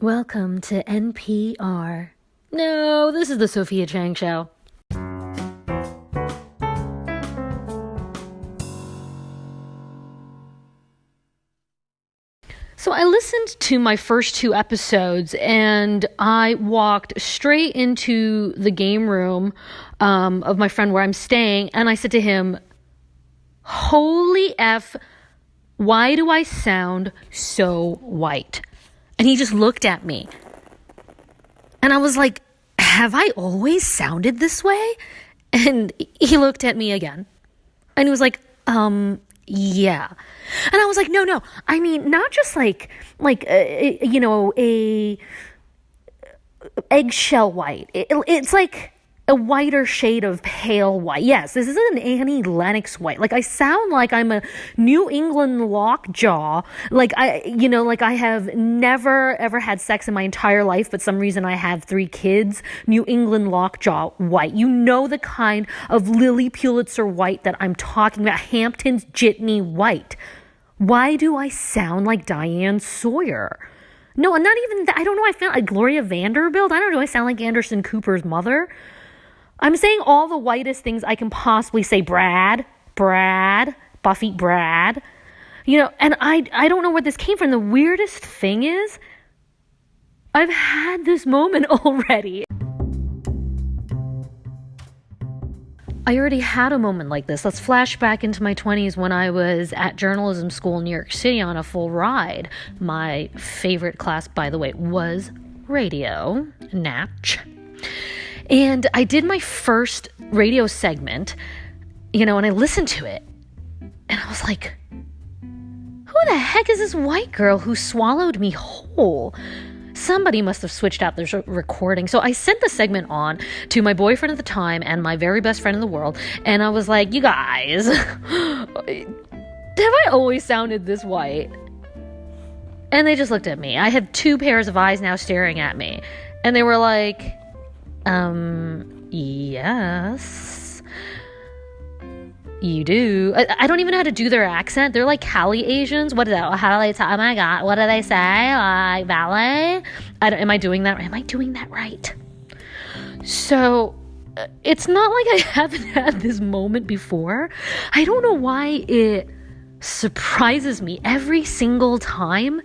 Welcome to NPR. No, this is the Sophia Chang Show. So I listened to my first two episodes and I walked straight into the game room of my friend where I'm staying, and I said to him, "Holy F, why do I sound so white?" And he just looked at me. And I was like, "Have I always sounded this way?" And he looked at me again. And he was like, yeah. And I was like, no. I mean, not just like a eggshell white. It's like a whiter shade of pale white. Yes, this isn't an Annie Lennox white. Like, I sound like I'm a New England lockjaw. Like I have never ever had sex in my entire life, but some reason I have 3 kids. New England lockjaw white. You know the kind of Lily Pulitzer white that I'm talking about. Hampton's Jitney white. Why do I sound like Diane Sawyer? No, not even that. I don't know. I sound like Gloria Vanderbilt. I don't know. I sound like Anderson Cooper's mother. I'm saying all the whitest things I can possibly say. Brad, Buffy, Brad. And I don't know where this came from. The weirdest thing is, I've had this moment already. I already had a moment like this. Let's flash back into my 20s when I was at journalism school in New York City on a full ride. My favorite class, by the way, was radio, Natch. And I did my first radio segment, and I listened to it, and I was like, who the heck is this white girl who swallowed me whole? Somebody must have switched out their recording. So I sent the segment on to my boyfriend at the time and my very best friend in the world, and I was like, you guys, have I always sounded this white? And they just looked at me. I have 2 pairs of eyes now staring at me, and they were like, yes, you do. I don't even know how to do their accent. They're like Cali Asians. What is that? How do they talk? Oh my God. What do they say? Like ballet? Am I doing that? Am I doing that right? So it's not like I haven't had this moment before. I don't know why it surprises me every single time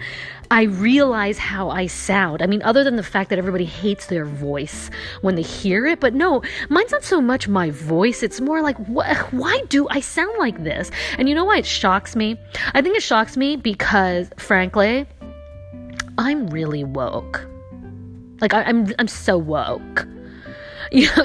I realize how I sound. I mean, other than the fact that everybody hates their voice when they hear it, but no, mine's not so much my voice. It's more like, why do I sound like this? And you know why it shocks me? I think it shocks me because, frankly, I'm really woke. Like, I'm so woke.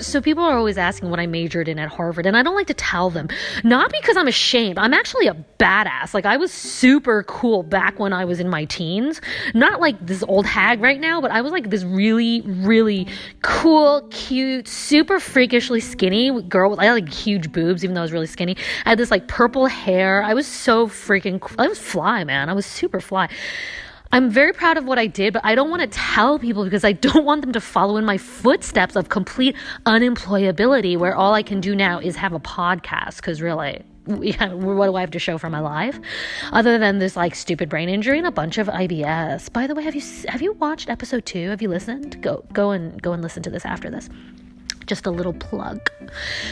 So people are always asking what I majored in at Harvard, and I don't like to tell them. Not because I'm ashamed. I'm actually a badass. Like, I was super cool back when I was in my teens. Not like this old hag right now, but I was like this really, really cool, cute, super freakishly skinny girl. I had like huge boobs, even though I was really skinny. I had this like purple hair. I was so freaking cool. I was fly, man. I was super fly. I'm very proud of what I did, but I don't want to tell people because I don't want them to follow in my footsteps of complete unemployability, where all I can do now is have a podcast. Because really, what do I have to show for my life other than this like stupid brain injury and a bunch of IBS? By the way, have you watched episode 2? Have you listened? Go and listen to this after this. Just a little plug.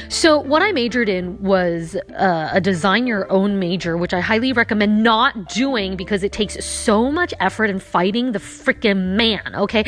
So what I majored in was a design your own major, which I highly recommend not doing because it takes so much effort in fighting the freaking man, okay?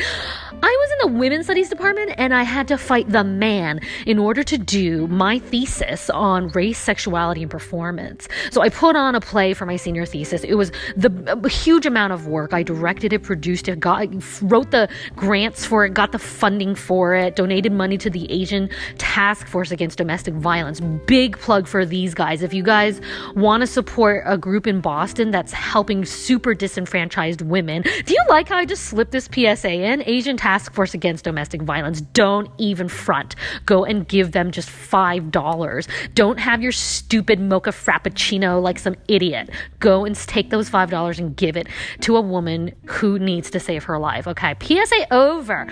I was in the women's studies department and I had to fight the man in order to do my thesis on race, sexuality, and performance. So I put on a play for my senior thesis. It was a huge amount of work. I directed it, produced it, wrote the grants for it, got the funding for it, donated money to the Asian Task Force Against Domestic Violence. Big plug for these guys. If you guys want to support a group in Boston that's helping super disenfranchised women, do you like how I just slipped this PSA in? Asian Task Force force against domestic violence. Don't even front. Go and give them just $5. Don't have your stupid mocha frappuccino like some idiot. Go and take those $5 and give it to a woman who needs to save her life. Okay, PSA over.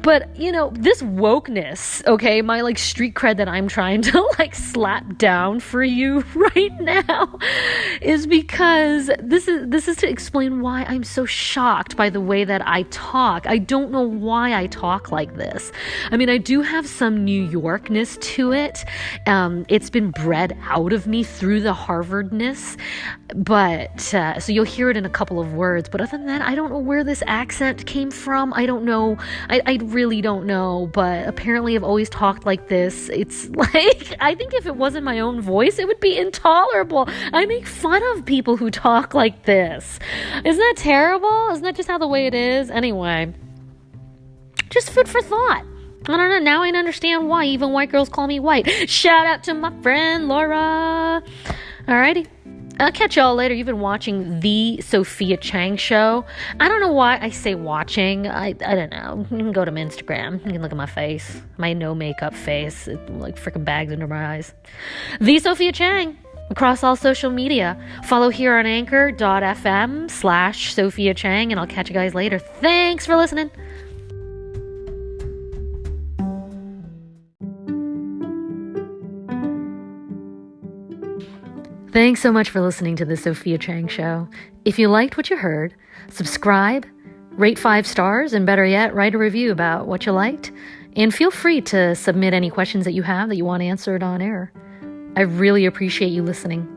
But this wokeness, okay, my like street cred that I'm trying to like slap down for you right now is because this is to explain why I'm so shocked by the way that I talk. I don't know why I talk like this. I mean, I do have some New Yorkness to it. It's been bred out of me through the Harvardness, but so you'll hear it in a couple of words. But other than that, I don't know where this accent came from. I don't know. I really don't know. But apparently, I've always talked like this. It's like, I think if it wasn't my own voice, it would be intolerable. I make fun of people who talk like this. Isn't that terrible? Isn't that just how the way it is? Anyway, just food for thought. I don't know. Now I understand why even white girls call me white. Shout out to my friend Laura. Alrighty. I'll catch y'all later. You've been watching The Sophia Chang Show. I don't know why I say watching. I don't know. You can go to my Instagram. You can look at my face. My no makeup face. Like freaking bags under my eyes. The Sophia Chang. Across all social media. Follow here on anchor.fm/Sophia Chang, and I'll catch you guys later. Thanks for listening. Thanks so much for listening to The Sophia Chang Show. If you liked what you heard, subscribe, rate 5 stars, and better yet, write a review about what you liked. And feel free to submit any questions that you have that you want answered on air. I really appreciate you listening.